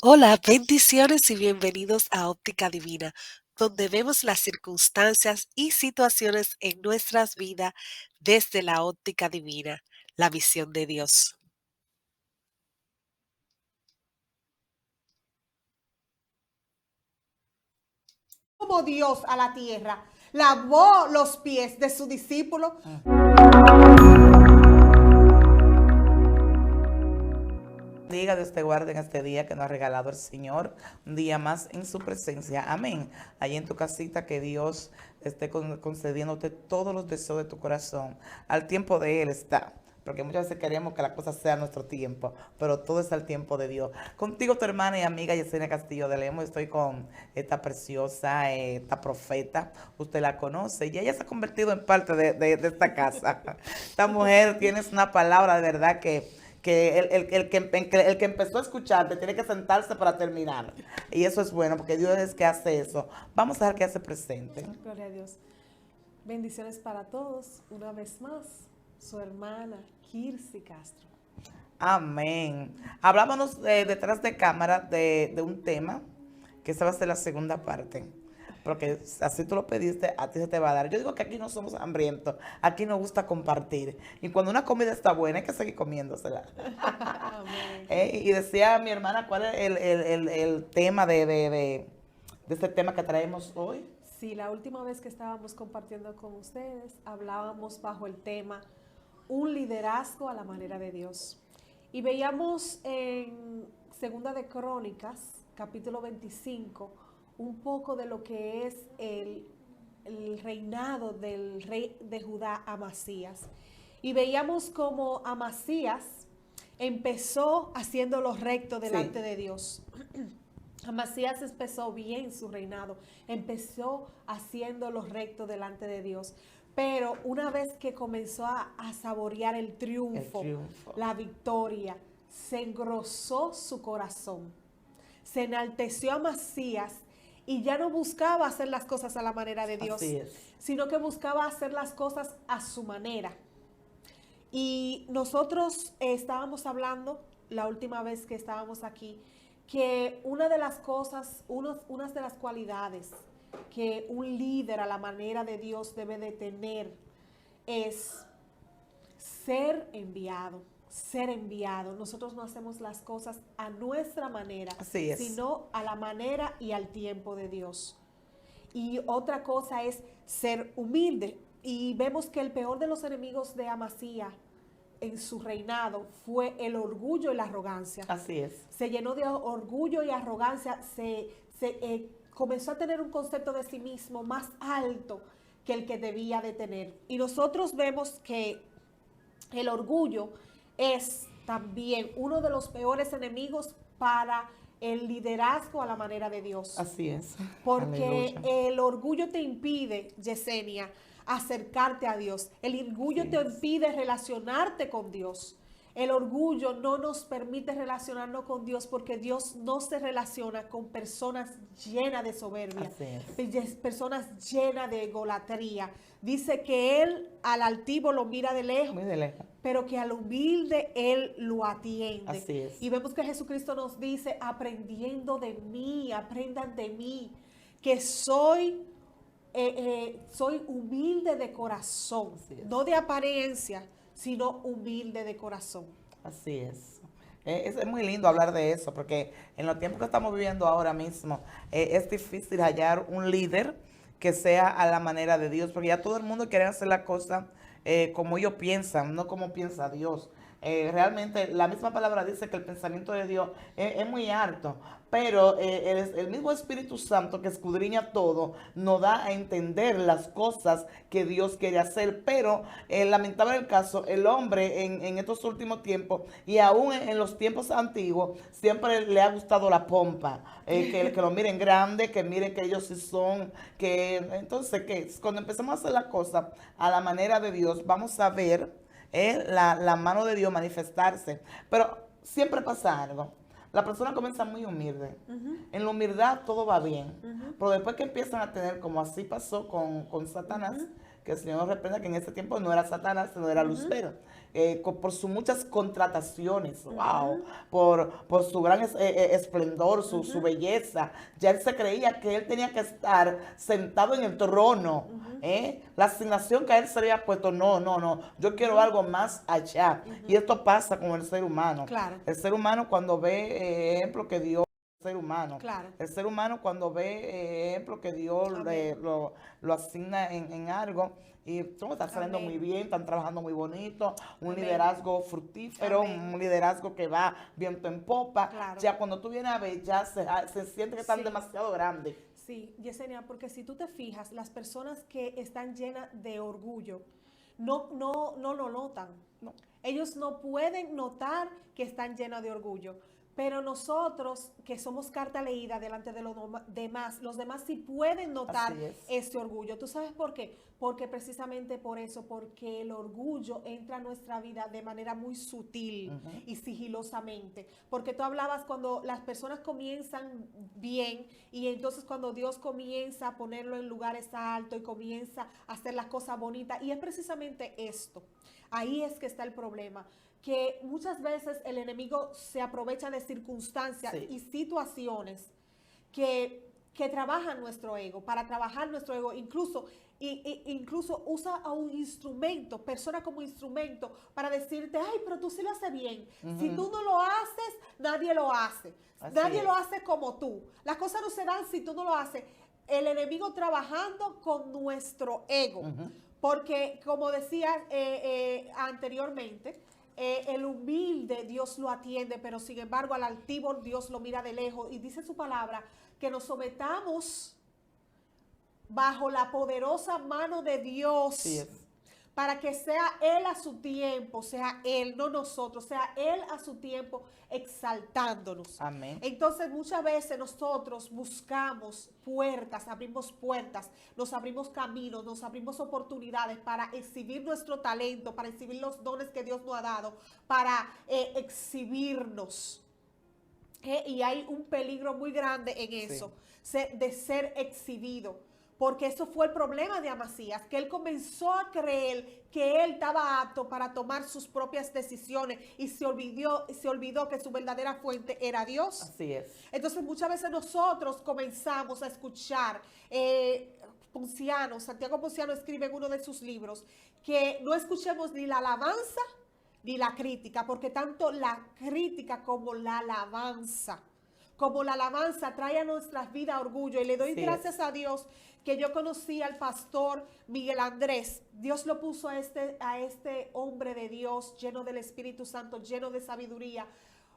Hola, bendiciones y bienvenidos a Óptica Divina, donde vemos las circunstancias y situaciones en nuestras vidas desde la óptica divina, la visión de Dios. Como Dios a la tierra, lavó los pies de sus discípulos. Diga, Dios te guarde en este día que nos ha regalado el Señor, un día más en su presencia. Amén. Allí en tu casita, que Dios esté concediéndote todos los deseos de tu corazón. Al tiempo de Él está. Porque muchas veces queremos que la cosa sea a nuestro tiempo, pero todo es al tiempo de Dios. Contigo, tu hermana y amiga Yesenia Castillo de Lemos, estoy con esta preciosa, esta profeta. Usted la conoce y ella se ha convertido en parte de esta casa. Esta mujer tiene una palabra de verdad que el que empezó a escucharte tiene que sentarse para terminar. Y eso es bueno, porque Dios es que hace eso. Vamos a ver qué hace presente. Gloria a Dios. Bendiciones para todos. Una vez más, su hermana Kirsi Castro. Amén. Hablábamos detrás de cámara de un tema, que esa va a ser la segunda parte. Porque así tú lo pediste, a ti se te va a dar. Yo digo que aquí no somos hambrientos, aquí nos gusta compartir. Y cuando una comida está buena, hay que seguir comiéndosela. Amén. Y decía mi hermana, ¿cuál es el tema de este tema que traemos hoy? Sí, la última vez que estábamos compartiendo con ustedes, hablábamos bajo el tema un liderazgo a la manera de Dios. Y veíamos en Segunda de Crónicas, capítulo 25, un poco de lo que es el reinado del rey de Judá, Amasías. Y veíamos cómo Amasías empezó haciendo lo recto delante Sí. de Dios. Amasías empezó bien su reinado, empezó haciendo lo recto delante de Dios. Pero una vez que comenzó a saborear El triunfo. la victoria, se engrosó su corazón, se enalteció a Amasías y ya no buscaba hacer las cosas a la manera de Así Dios, es. sino que buscaba hacer las cosas a su manera. Y nosotros estábamos hablando la última vez que estábamos aquí, que una de las cosas, unas de las cualidades que un líder a la manera de Dios debe de tener es ser enviado, ser enviado. Nosotros no hacemos las cosas a nuestra manera, Así es. sino a la manera y al tiempo de Dios. Y otra cosa es ser humilde. Y vemos que el peor de los enemigos de Amasías en su reinado fue el orgullo y la arrogancia. Así es. Se llenó de orgullo y arrogancia, comenzó a tener un concepto de sí mismo más alto que el que debía de tener. Y nosotros vemos que el orgullo es también uno de los peores enemigos para el liderazgo a la manera de Dios. Así es. Porque Aleluya. el orgullo te impide, Yesenia, acercarte a Dios. El orgullo Así te es. impide relacionarte con Dios. El orgullo no nos permite relacionarnos con Dios porque Dios no se relaciona con personas llenas de soberbia, Así es. personas llenas de egolatría. Dice que Él al altivo lo mira de lejos, Muy de lejos. pero que al humilde Él lo atiende. Así es. Y vemos que Jesucristo nos dice, aprendiendo de mí, aprendan de mí, que soy humilde de corazón, no de apariencia, sino humilde de corazón. Así es. Es muy lindo hablar de eso, porque en los tiempos que estamos viviendo ahora mismo, es difícil hallar un líder que sea a la manera de Dios, porque ya todo el mundo quiere hacer la cosa como ellos piensan, no como piensa Dios. Realmente la misma palabra dice que el pensamiento de Dios es muy alto, pero el mismo Espíritu Santo que escudriña todo nos da a entender las cosas que Dios quiere hacer, pero lamentable el caso, el hombre en estos últimos tiempos y aún en los tiempos antiguos siempre le ha gustado la pompa, que lo miren grande, que miren que ellos sí son, que entonces que cuando empezamos a hacer las cosas a la manera de Dios, vamos a ver la mano de Dios manifestarse. Pero siempre pasa algo. La persona comienza muy humilde. En la humildad todo va bien. Pero después que empiezan a tener, como así pasó con Satanás, que el Señor nos reprenda, que en ese tiempo no era Satanás, sino era Lucero. Por sus muchas contrataciones, wow, por su gran esplendor, su belleza. Ya él se creía que él tenía que estar sentado en el trono. La asignación que a él se le había puesto, no, yo quiero algo más allá. Y esto pasa con el ser humano. Claro. El ser humano cuando ve ejemplo que Dios ser humano. Claro. El ser humano cuando ve ejemplo que Dios lo asigna en algo y todo está saliendo muy bien, están trabajando muy bonito, un liderazgo fructífero, un liderazgo que va viento en popa. Claro. Ya cuando tú vienes a ver, ya se siente que están demasiado grandes. Sí, Yesenia, porque si tú te fijas, las personas que están llenas de orgullo no lo notan. No. Ellos no pueden notar que están llenos de orgullo. Pero nosotros, que somos carta leída delante de los demás sí pueden notar ese orgullo. ¿Tú sabes por qué? Porque precisamente por eso, porque el orgullo entra a nuestra vida de manera muy sutil y sigilosamente. Porque tú hablabas cuando las personas comienzan bien y entonces cuando Dios comienza a ponerlo en lugares altos y comienza a hacer las cosas bonitas. Y es precisamente esto. Ahí es que está el problema. Que muchas veces el enemigo se aprovecha de circunstancias y situaciones que trabajan nuestro ego, para trabajar nuestro ego, incluso usa a un instrumento, persona como instrumento, para decirte, ay, pero tú sí lo haces bien. Si tú no lo haces, nadie lo hace. Nadie lo hace como tú. Las cosas no se dan si tú no lo haces. El enemigo trabajando con nuestro ego. Porque, como decía anteriormente, el humilde Dios lo atiende, pero sin embargo al altivo Dios lo mira de lejos. Y dice su palabra que nos sometamos bajo la poderosa mano de Dios. Para que sea Él a su tiempo, sea Él, no nosotros, sea Él a su tiempo exaltándonos. Amén. Entonces muchas veces nosotros buscamos puertas, nos abrimos caminos, nos abrimos oportunidades para exhibir nuestro talento, para exhibir los dones que Dios nos ha dado, para exhibirnos. Y hay un peligro muy grande en eso, de ser exhibido. Porque eso fue el problema de Amasías, que él comenzó a creer que él estaba apto para tomar sus propias decisiones y se olvidó que su verdadera fuente era Dios. Así es. Entonces muchas veces nosotros comenzamos a escuchar, Santiago Ponciano escribe en uno de sus libros, que no escuchemos ni la alabanza ni la crítica, porque tanto la crítica como la alabanza trae a nuestras vidas orgullo. Y le doy gracias a Dios que yo conocí al pastor Miguel Andrés. Dios lo puso a este hombre de Dios, lleno del Espíritu Santo, lleno de sabiduría,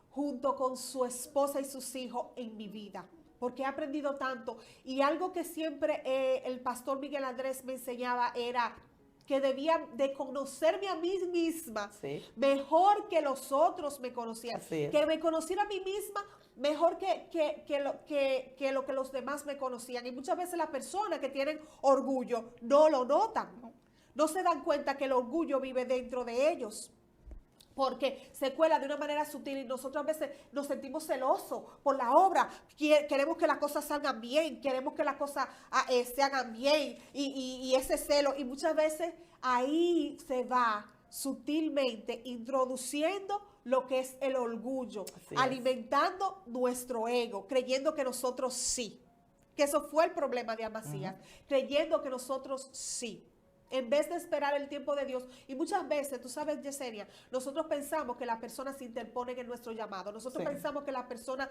junto con su esposa y sus hijos en mi vida. Porque he aprendido tanto. Y algo que siempre el pastor Miguel Andrés me enseñaba era que debía de conocerme a mí misma mejor que los otros me conocían. Que me conociera a mí misma mejor que lo que los demás me conocían. Y muchas veces las personas que tienen orgullo no lo notan. No se dan cuenta que el orgullo vive dentro de ellos. Porque se cuela de una manera sutil y nosotros a veces nos sentimos celosos por la obra. Queremos que las cosas salgan bien, queremos que las cosas se hagan bien y ese celo. Y muchas veces ahí se va sutilmente introduciendo lo que es el orgullo, alimentando nuestro ego, creyendo que nosotros sí. Que eso fue el problema de Amasías, creyendo que nosotros sí. En vez de esperar el tiempo de Dios. Y muchas veces, tú sabes, Yesenia, nosotros pensamos que las personas se interponen en nuestro llamado. Nosotros pensamos que las personas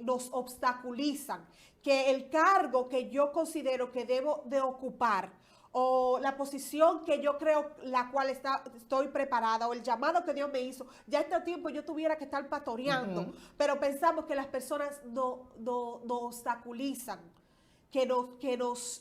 nos obstaculizan. Que el cargo que yo considero que debo de ocupar, o la posición que yo creo la cual estoy preparada, o el llamado que Dios me hizo, ya este tiempo yo tuviera que estar pastoreando. Pero pensamos que las personas nos obstaculizan, que nos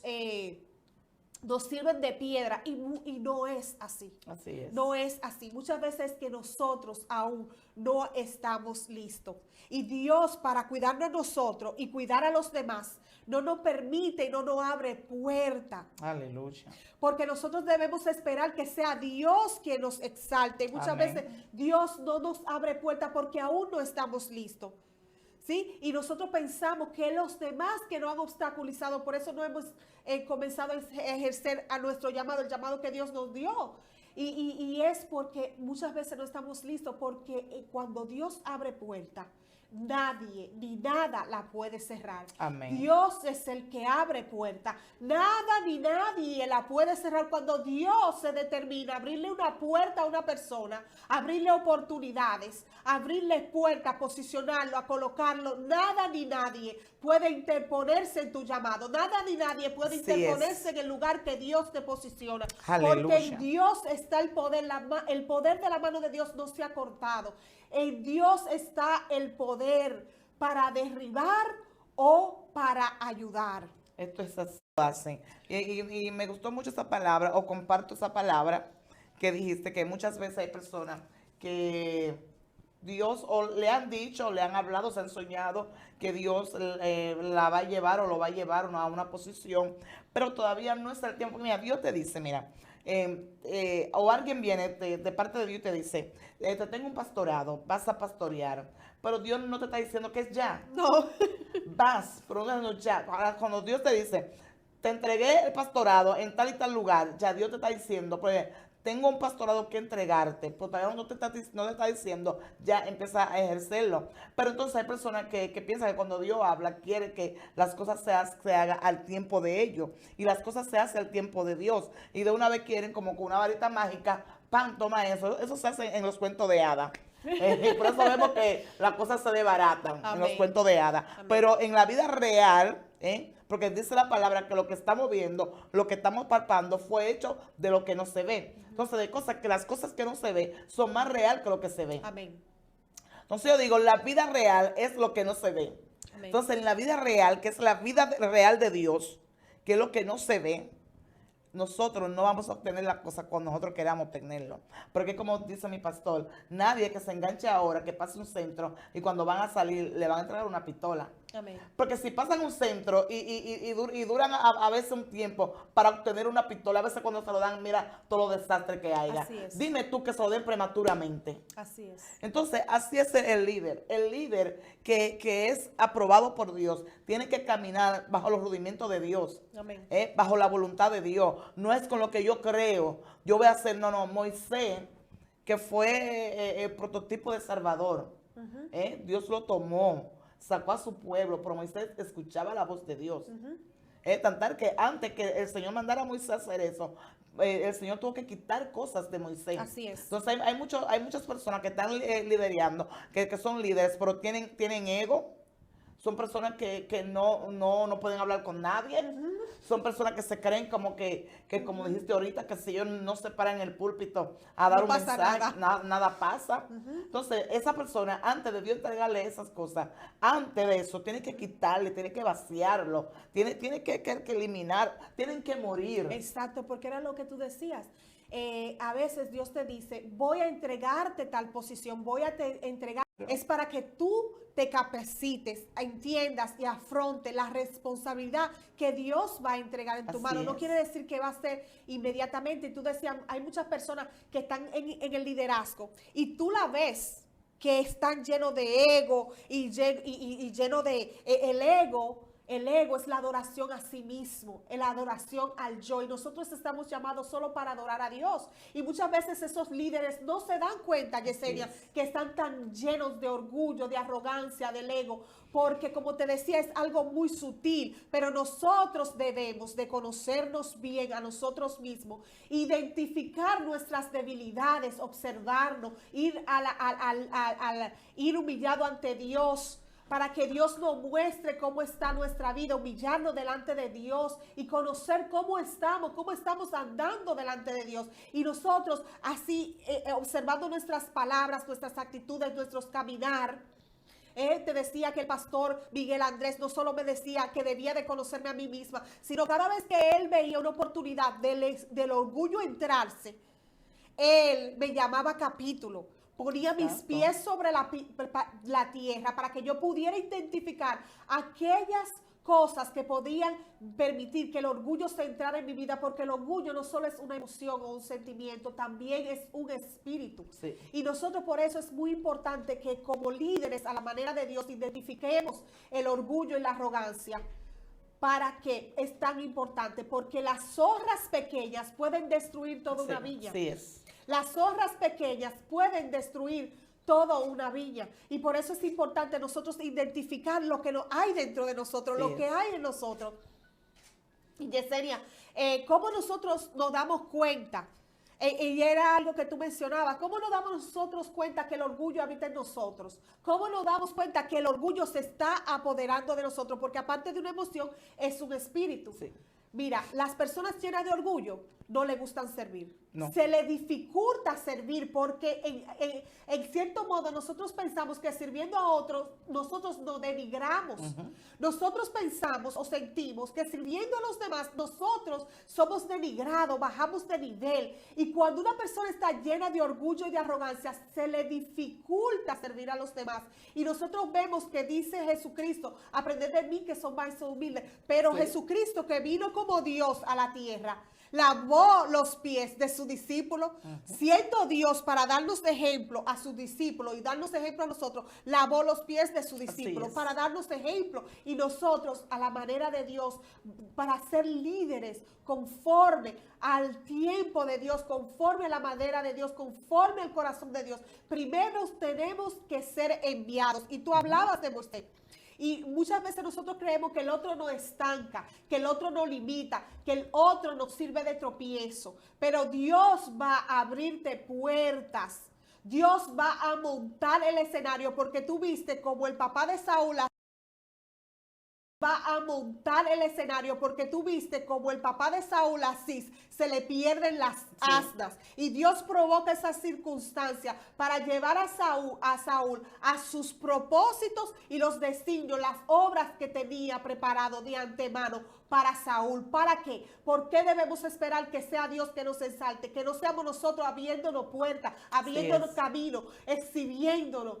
sirven de piedra y no es así. Así es. No es así. Muchas veces que nosotros aún no estamos listos. Y Dios, para cuidarnos a nosotros y cuidar a los demás, no nos permite y no nos abre puerta. Aleluya. Porque nosotros debemos esperar que sea Dios quien nos exalte. Y muchas veces Dios no nos abre puerta porque aún no estamos listos. ¿sí? Y nosotros pensamos que los demás que nos han obstaculizado, por eso no hemos comenzado a ejercer a nuestro llamado, el llamado que Dios nos dio. Y es porque muchas veces no estamos listos, porque cuando Dios abre puerta, nadie ni nada la puede cerrar. Amén. Dios es el que abre puerta. Nada ni nadie la puede cerrar. Cuando Dios se determina a abrirle una puerta a una persona, abrirle oportunidades, abrirle puertas, posicionarlo, a colocarlo, nada ni nadie puede interponerse en tu llamado. Nada ni nadie puede interponerse en el lugar que Dios te posiciona. Aleluya. Porque en Dios está el poder. El poder de la mano de Dios no se ha cortado. En Dios está el poder para derribar o para ayudar. Esto es así. Y me gustó mucho esa palabra, o comparto esa palabra que dijiste, que muchas veces hay personas que Dios o le han dicho, o le han hablado, se han soñado que Dios la va a llevar o lo va a llevar a una posición, pero todavía no es el tiempo. Mira, Dios te dice, mira, o alguien viene de parte de Dios y te dice, te tengo un pastorado, vas a pastorear, pero Dios no te está diciendo que es ya. No. Vas, pero no ya. Ahora, cuando Dios te dice, te entregué el pastorado en tal y tal lugar, ya Dios te está diciendo, pues tengo un pastorado que entregarte, pero todavía no te está diciendo, ya empieza a ejercerlo. Pero entonces hay personas que piensan que cuando Dios habla, quiere que las cosas se hagan al tiempo de ellos, y las cosas se hacen al tiempo de Dios, y de una vez quieren como con una varita mágica, ¡pam!, toma eso. Eso se hace en los cuentos de hadas. Por eso vemos que las cosas se desbaratan en los cuentos de hadas. Pero en la vida real, porque dice la palabra que lo que estamos viendo, lo que estamos palpando, fue hecho de lo que no se ve. Entonces, de cosas que las cosas que no se ve son más real que lo que se ve. Amén. Entonces yo digo, la vida real es lo que no se ve. Amén. Entonces, en la vida real, que es la vida real de Dios, que es lo que no se ve, nosotros no vamos a obtener la cosa cuando nosotros queramos obtenerlo. Porque como dice mi pastor, nadie que se enganche ahora, que pase un centro y cuando van a salir le van a entregar una pistola. Amén. Porque si pasan un centro y duran a veces un tiempo para obtener una pistola, a veces cuando se lo dan, mira todo los desastres que haya. Así es. Dime tú que se lo den prematuramente. Así es. Entonces, así es el líder. El líder que es aprobado por Dios tiene que caminar bajo los rudimentos de Dios, Amén. bajo la voluntad de Dios. No es con lo que yo creo, yo voy a hacer, no. Moisés, que fue el prototipo de Salvador, Dios lo tomó, sacó a su pueblo, pero Moisés escuchaba la voz de Dios. Tan tal que antes que el Señor mandara a Moisés a hacer eso, el Señor tuvo que quitar cosas de Moisés. Así es. Entonces hay muchas personas que están liderando, que son líderes, pero tienen ego. Son personas que no pueden hablar con nadie. Son personas que se creen como que como dijiste ahorita, que si ellos no se paran en el púlpito a dar No un pasa mensaje, nada. nada pasa. Entonces, esa persona, antes de Dios entregarle esas cosas, antes de eso, tiene que quitarle, tiene que vaciarlo, tiene que eliminar, tienen que morir. Exacto, porque era lo que tú decías. A veces Dios te dice, voy a entregarte tal posición, voy a entregar. Es para que tú te capacites, entiendas y afronte la responsabilidad que Dios va a entregar en tu mano. No quiere decir que va a ser inmediatamente. Tú decías, hay muchas personas que están en el liderazgo y tú la ves que están llenos de ego y lleno de el ego. El ego es la adoración a sí mismo, la adoración al yo. Y nosotros estamos llamados solo para adorar a Dios. Y muchas veces esos líderes no se dan cuenta, Yesenia, que están tan llenos de orgullo, de arrogancia, del ego. Porque como te decía, es algo muy sutil. Pero nosotros debemos de conocernos bien a nosotros mismos, identificar nuestras debilidades, observarnos, ir humillado ante Dios, para que Dios nos muestre cómo está nuestra vida, humillarnos delante de Dios y conocer cómo estamos andando delante de Dios. Y nosotros así, observando nuestras palabras, nuestras actitudes, nuestros caminar. Te decía que el pastor Miguel Andrés no solo me decía que debía de conocerme a mí misma, sino cada vez que él veía una oportunidad del orgullo entrarse, él me llamaba capítulo. Ponía mis pies sobre la tierra para que yo pudiera identificar aquellas cosas que podían permitir que el orgullo se entrara en mi vida, porque el orgullo no solo es una emoción o un sentimiento, también es un espíritu. Sí. Y nosotros por eso es muy importante que como líderes a la manera de Dios identifiquemos el orgullo y la arrogancia. ¿Para qué es tan importante? Porque las zorras pequeñas pueden destruir toda una viña. Sí es. Las zorras pequeñas pueden destruir toda una viña. Y por eso es importante nosotros identificar lo que hay dentro de nosotros, lo que hay en nosotros. Y Yesenia, ¿cómo nosotros nos damos cuenta? Y era algo que tú mencionabas. ¿Cómo nos damos nosotros cuenta que el orgullo habita en nosotros? ¿Cómo nos damos cuenta que el orgullo se está apoderando de nosotros? Porque aparte de una emoción, es un espíritu. Sí. Mira, las personas llenas de orgullo no le gustan servir. No. Se le dificulta servir porque en cierto modo nosotros pensamos que sirviendo a otros, nosotros nos denigramos. Nosotros pensamos o sentimos que sirviendo a los demás, nosotros somos denigrados, bajamos de nivel. Y cuando una persona está llena de orgullo y de arrogancia, se le dificulta servir a los demás. Y nosotros vemos que dice Jesucristo, aprended de mí que son mansos y humildes. Pero Sí. Jesucristo, que vino como Dios a la tierra, lavó los pies de su discípulo, siendo Dios para darnos de ejemplo a sus discípulos y darnos ejemplo a nosotros, lavó los pies de su discípulo es. para darnos ejemplo, y nosotros a la manera de Dios, para ser líderes conforme al tiempo de Dios, conforme a la manera de Dios, conforme al corazón de Dios, primero tenemos que ser enviados. Y tú hablabas de usted. Y muchas veces nosotros creemos que el otro nos estanca, que el otro nos limita, que el otro nos sirve de tropiezo. Pero Dios va a abrirte puertas. Dios va a montar el escenario, porque tú viste como el papá de Saúl va a montar el escenario, porque tú viste como el papá de Saúl, Asís, se le pierden las asnas, y Dios provoca esa circunstancia para llevar a Saúl a sus propósitos y los designios, las obras que tenía preparado de antemano para Saúl. ¿Para qué? ¿Por qué debemos esperar que sea Dios que nos exalte? Que no seamos nosotros abriéndonos puertas, abriéndonos camino, exhibiéndonos,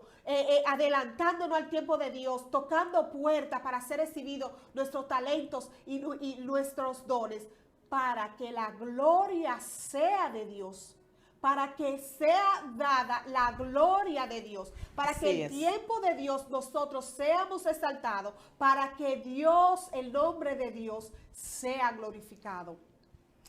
adelantándonos al tiempo de Dios, tocando puertas para ser exhibidos nuestros talentos y nuestros dones, para que la gloria sea de Dios, para que sea dada la gloria de Dios, para que el tiempo de Dios nosotros seamos exaltados, para que Dios, el nombre de Dios, sea glorificado.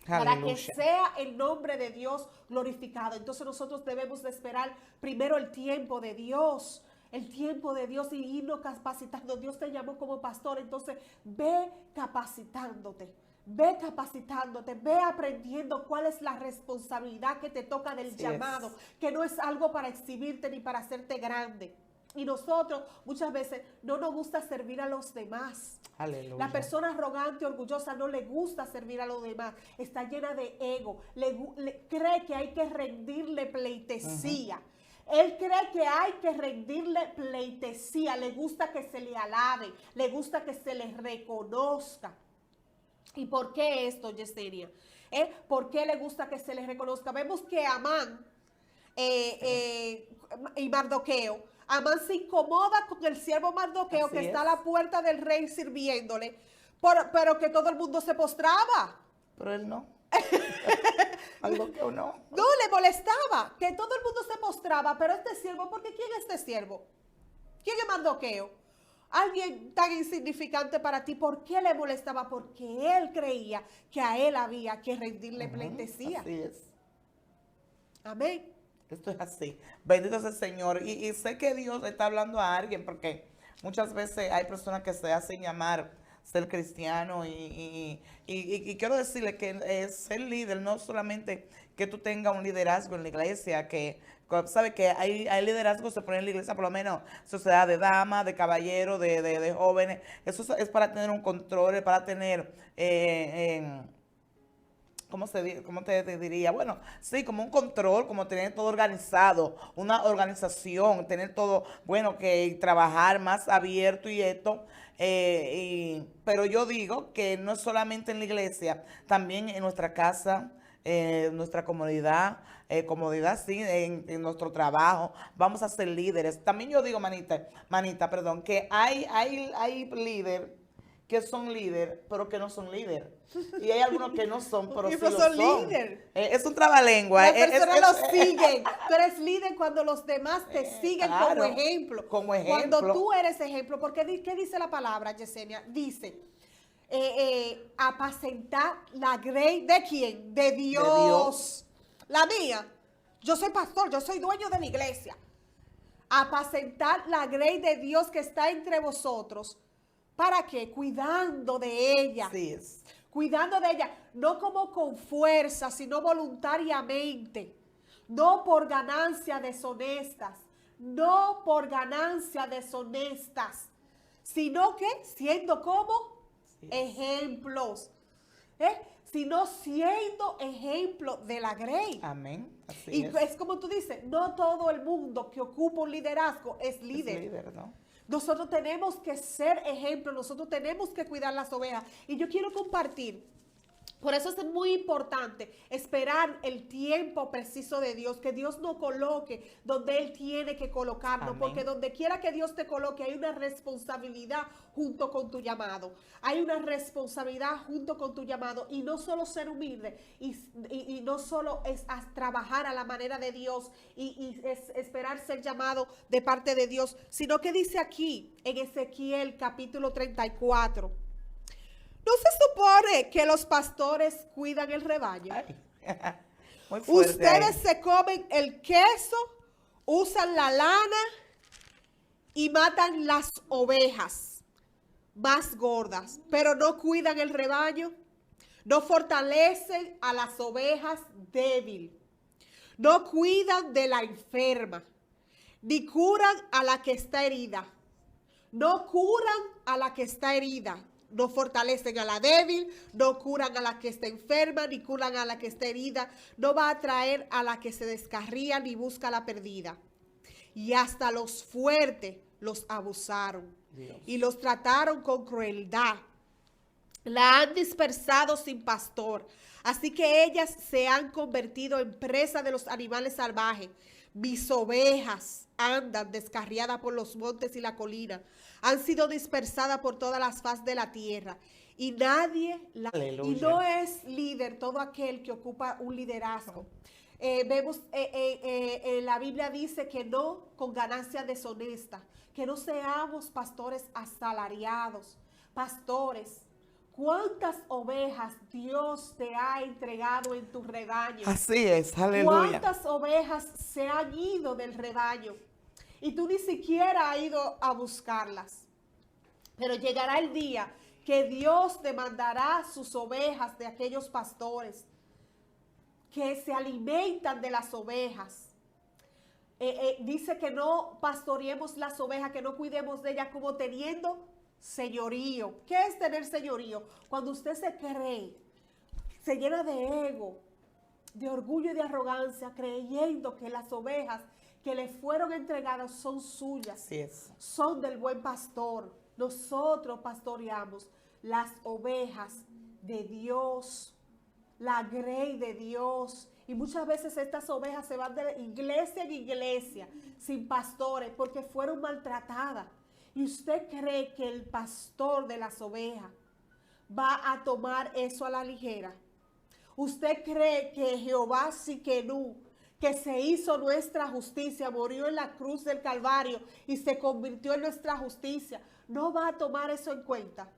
Para que sea el nombre de Dios glorificado. Entonces nosotros debemos de esperar primero el tiempo de Dios. El tiempo de Dios, y irnos capacitando. Dios te llamó como pastor, entonces ve capacitándote. Ve capacitándote, ve aprendiendo cuál es la responsabilidad que te toca del llamado, que no es algo para exhibirte ni para hacerte grande. Y nosotros muchas veces no nos gusta servir a los demás. Aleluya. La persona arrogante, orgullosa, no le gusta servir a los demás. Está llena de ego. Cree que hay que rendirle pleitesía. Él cree que hay que rendirle pleitesía. Le gusta que se le alabe. Le gusta que se le reconozca. ¿Y por qué esto, Yesenia? ¿Por qué le gusta que se le reconozca? Vemos que Amán y Mardoqueo, Amán se incomoda con el siervo Mardoqueo, que está a la puerta del rey sirviéndole, pero que todo el mundo se postraba. Pero él no. Mardoqueo no. No, le molestaba que todo el mundo se postraba, pero este siervo, porque ¿quién es este siervo? ¿Quién es Mardoqueo? Alguien tan insignificante para ti. ¿Por qué le molestaba? Porque él creía que a él había que rendirle pleitesía. Así es. Amén. Esto es así. Bendito sea el Señor. Y sé que Dios está hablando a alguien, porque muchas veces hay personas que se hacen llamar ser cristiano, y quiero decirle que ser líder no solamente que tú tengas un liderazgo en la iglesia, que sabe que hay liderazgo, se pone en la iglesia, por lo menos sociedad de damas, de caballeros, de jóvenes. Eso es para tener un control, para tener ¿cómo te diría? Bueno, sí, como un control, como tener todo organizado, una organización, tener todo, bueno, que trabajar más abierto y esto. Pero yo digo que no solamente en la iglesia, también en nuestra casa, nuestra comunidad, sí, en nuestro trabajo, vamos a ser líderes. También yo digo, manita, perdón, que hay líder que son líder, pero que no son líder. Y hay algunos que no son, pero Y sí pues lo son son. líder. Es un trabalengua. Las personas lo siguen. Tú eres líder cuando los demás te siguen como claro, ejemplo. como Cuando ejemplo. tú eres ejemplo. Porque ¿qué dice la palabra, Yesenia? Dice, apacentar la grey ¿de quién? De Dios. De Dios. La mía. Yo soy pastor, yo soy dueño de la iglesia. Apacentar la grey de Dios que está entre vosotros. ¿Para qué? Cuidando de ella. Así es. Cuidando de ella, no como con fuerza, sino voluntariamente, no por ganancias deshonestas, no por ganancias deshonestas, sino que siendo como Sí. ejemplos, sino siendo ejemplo de la grey. Amén. Así Y es. es como tú dices, no todo el mundo que ocupa un liderazgo es Es líder. líder, ¿no? Nosotros tenemos que ser ejemplo, nosotros tenemos que cuidar las ovejas. Y yo quiero compartir, por eso es muy importante esperar el tiempo preciso de Dios, que Dios nos coloque donde Él tiene que colocarnos, Amén. porque donde quiera que Dios te coloque hay una responsabilidad junto con tu llamado. Hay una responsabilidad junto con tu llamado y no solo ser humilde y no solo es trabajar a la manera de Dios y es esperar ser llamado de parte de Dios, sino que dice aquí en Ezequiel capítulo 34. ¿No se supone que los pastores cuidan el rebaño? Ay. Muy fuerte. Ustedes ahí. se comen el queso, usan la lana y matan las ovejas más gordas, pero no cuidan el rebaño, no fortalecen a las ovejas débiles, no cuidan de la enferma, ni curan a la que está herida. No curan a la que está herida, no fortalecen a la débil, no curan a la que está enferma, ni curan a la que está herida, no va a traer a la que se descarría, ni busca a la perdida. Y hasta los fuertes los abusaron Dios. y los trataron con crueldad. La han dispersado sin pastor, así que ellas se han convertido en presa de los animales salvajes. Mis ovejas andan descarriadas por los montes y la colina, han sido dispersadas por todas las faz de la tierra y nadie la... Aleluya. Y no es líder todo aquel que ocupa un liderazgo. Vemos, la Biblia dice que no con ganancia deshonesta, que no seamos pastores asalariados, pastores. ¿Cuántas ovejas Dios te ha entregado en tu rebaño? Así es, aleluya. ¿Cuántas ovejas se han ido del rebaño? Y tú ni siquiera has ido a buscarlas. Pero llegará el día que Dios demandará sus ovejas de aquellos pastores que se alimentan de las ovejas. Dice que no pastoreemos las ovejas, que no cuidemos de ellas como teniendo señorío. ¿Qué es tener señorío? Cuando usted se cree, se llena de ego, de orgullo y de arrogancia, creyendo que las ovejas que le fueron entregadas son suyas, Así es. son del buen pastor. Nosotros pastoreamos las ovejas de Dios, la grey de Dios. Y muchas veces estas ovejas se van de iglesia en iglesia sin pastores porque fueron maltratadas. ¿Y usted cree que el pastor de las ovejas va a tomar eso a la ligera? ¿Usted cree que Jehová Siquenú, que se hizo nuestra justicia, murió en la cruz del Calvario y se convirtió en nuestra justicia, no va a tomar eso en cuenta?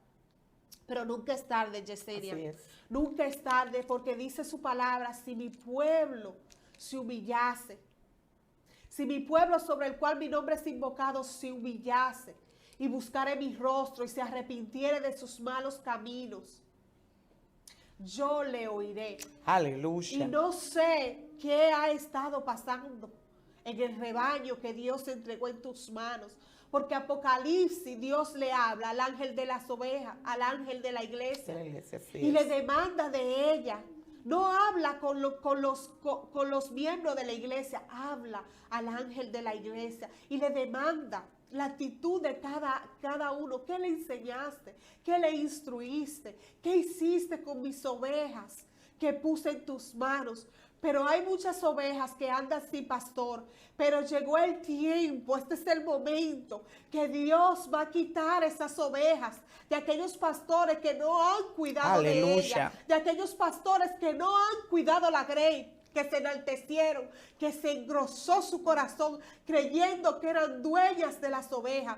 Pero nunca es tarde, Yesenia. Así es. Nunca es tarde, porque dice su palabra: si mi pueblo se humillase, si mi pueblo sobre el cual mi nombre es invocado se humillase y buscare mi rostro y se arrepintiere de sus malos caminos, yo le oiré. Aleluya. Y no sé qué ha estado pasando en el rebaño que Dios entregó en tus manos. Porque Apocalipsis, Dios le habla al ángel de las ovejas, al ángel de la iglesia, De la iglesia, así y le es. demanda de ella. No habla con los miembros de la iglesia, habla al ángel de la iglesia y le demanda la actitud de cada uno. ¿Qué le enseñaste? ¿Qué le instruiste? ¿Qué hiciste con mis ovejas que puse en tus manos? pero hay muchas ovejas que andan sin pastor. Pero llegó el tiempo, este es el momento que Dios va a quitar esas ovejas de aquellos pastores que no han cuidado de Aleluya. ellas, de aquellos pastores que no han cuidado la grey, que se enaltecieron, que se engrosó su corazón creyendo que eran dueñas de las ovejas.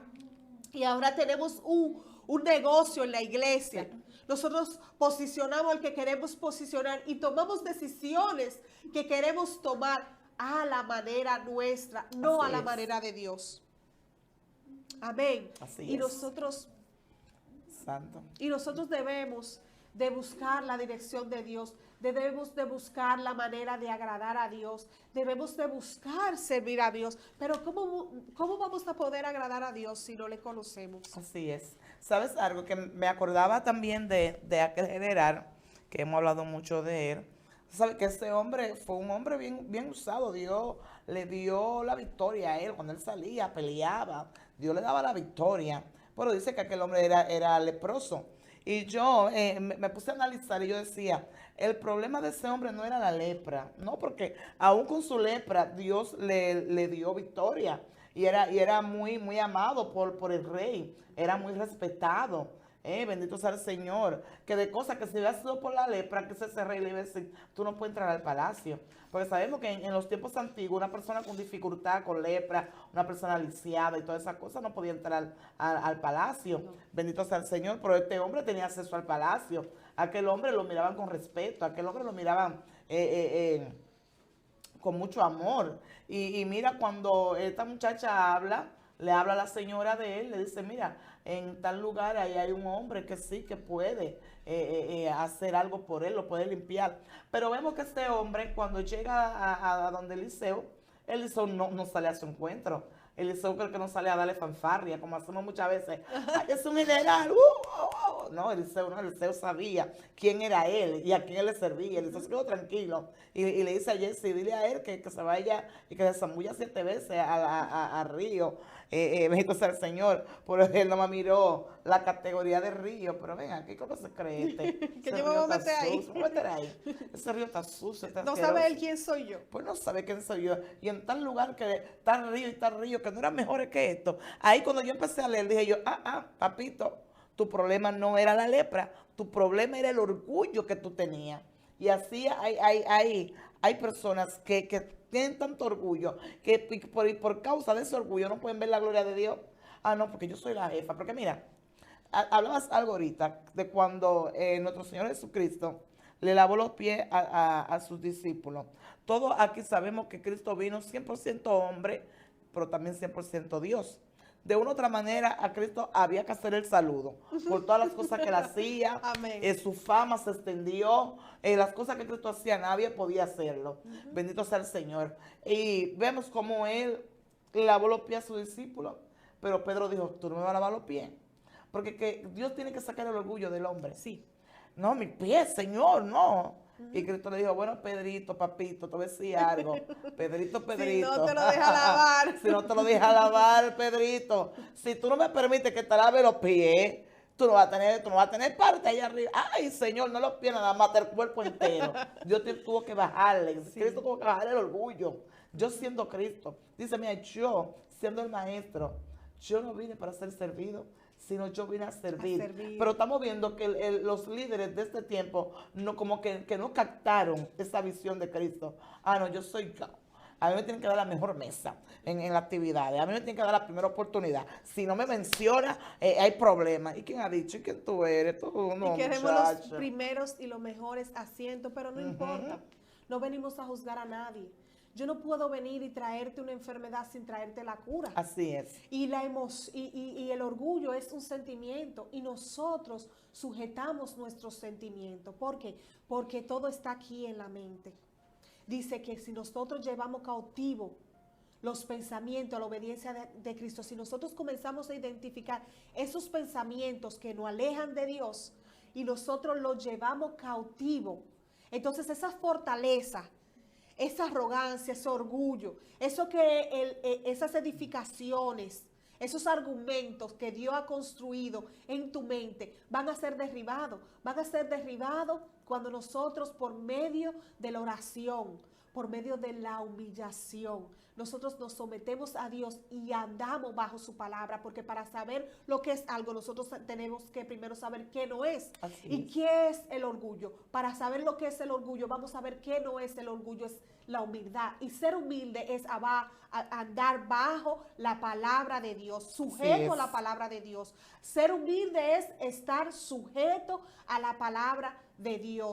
Y ahora tenemos un negocio en la iglesia. Nosotros posicionamos el que queremos posicionar y tomamos decisiones que queremos tomar a la manera nuestra, no Así a la es. manera de Dios. Amén. Así Y es. Santo. nosotros debemos de buscar la dirección de Dios, debemos de buscar la manera de agradar a Dios, debemos de buscar servir a Dios. Pero ¿cómo vamos a poder agradar a Dios si no le conocemos? Así es. ¿Sabes algo? Que me acordaba también de aquel general, que hemos hablado mucho de él. ¿Sabes? Que ese hombre fue un hombre bien usado. Dios le dio la victoria a él. Cuando él salía, peleaba, Dios le daba la victoria. Pero dice que aquel hombre era leproso. Y yo me puse a analizar y yo decía, el problema de ese hombre no era la lepra, no, porque aún con su lepra Dios le dio victoria y era muy amado por el rey, era muy respetado. Bendito sea el Señor, que de cosas que si hubiera sido por la lepra, que ese rey le iba a decir, tú no puedes entrar al palacio. Porque sabemos que en los tiempos antiguos, una persona con dificultad, con lepra, una persona lisiada y todas esas cosas no podía entrar al palacio. No. Bendito sea el Señor, pero este hombre tenía acceso al palacio. Aquel hombre lo miraban con respeto, aquel hombre lo miraban con mucho amor. Y mira, cuando esta muchacha habla, le habla a la señora de él, le dice, mira, en tal lugar ahí hay un hombre que sí que puede hacer algo por él, lo puede limpiar. Pero vemos que este hombre, cuando llega a donde Eliseo no sale a su encuentro. Eliseo creo que no sale a darle fanfarria, como hacemos muchas veces. Ay, es un general. No, Eliseo sabía quién era él y a quién él le servía. Eliseo se quedó tranquilo y le dice a Jesse, dile a él que se vaya y que se zambulla 7 veces al río. Bendito sea el Señor. Por él no me miró la categoría de río. Pero ven aquí, ¿cómo se cree este? Que yo me voy a meter ahí. Ese río está sucio, está no asqueroso. sabe él quién soy yo. Pues no sabe quién soy yo. Y en tal lugar que tal río, que no eran mejores que esto. Ahí cuando yo empecé a leer, dije yo, papito, tu problema no era la lepra, tu problema era el orgullo que tú tenías. Y así hay personas que tienen tanto orgullo que por causa de ese orgullo no pueden ver la gloria de Dios. No, porque yo soy la jefa. Porque mira, hablabas algo ahorita de cuando nuestro Señor Jesucristo le lavó los pies a sus discípulos. Todos aquí sabemos que Cristo vino 100% hombre, pero también 100% Dios. De una u otra manera, a Cristo había que hacer el saludo por todas las cosas que él hacía. Su fama se extendió. Las cosas que Cristo hacía, nadie podía hacerlo. Bendito sea el Señor. Y vemos cómo él lavó los pies a sus discípulos. Pero Pedro dijo, tú no me vas a lavar los pies. Porque que Dios tiene que sacar el orgullo del hombre. Sí. No, mis pies, Señor, no. Y Cristo le dijo, bueno, Pedrito, papito, te voy a decir algo. Pedrito. Si no te lo deja lavar. Si no te lo deja lavar, Pedrito. Si tú no me permites que te lave los pies, tú no vas a tener parte ahí arriba. Ay, Señor, no los pies nada más, el cuerpo entero. Dios tuvo que bajarle. Sí. Cristo tuvo que bajarle el orgullo. Yo siendo Cristo. Dice, mira, yo siendo el maestro, yo no vine para ser servido, sino yo vine a servir. Pero estamos viendo que los líderes de este tiempo como que no captaron esa visión de Cristo. No, yo soy yo. A mí me tienen que dar la mejor mesa en la actividad. A mí me tienen que dar la primera oportunidad. Si no me menciona, hay problemas. ¿Y quién ha dicho? ¿Y quién tú eres? Tú no, y queremos muchacha. Los primeros y los mejores asientos, pero no importa. No venimos a juzgar a nadie. Yo no puedo venir y traerte una enfermedad sin traerte la cura. Así es. Y el orgullo es un sentimiento y nosotros sujetamos nuestros sentimientos. ¿Por qué? Porque todo está aquí en la mente. Dice que si nosotros llevamos cautivo los pensamientos a la obediencia de Cristo, si nosotros comenzamos a identificar esos pensamientos que nos alejan de Dios y nosotros los llevamos cautivo, entonces esa fortaleza, esa arrogancia, ese orgullo, esas edificaciones, esos argumentos que Dios ha construido en tu mente van a ser derribados. Van a ser derribados cuando nosotros por medio de la oración, por medio de la humillación. Nosotros nos sometemos a Dios y andamos bajo su palabra, porque para saber lo que es algo, nosotros tenemos que primero saber qué no es. Así ¿Y es. qué es el orgullo? Para saber lo que es el orgullo, vamos a ver qué no es el orgullo, es la humildad. Y ser humilde es andar bajo la palabra de Dios, sujeto a la palabra de Dios. Ser humilde es estar sujeto a la palabra de Dios.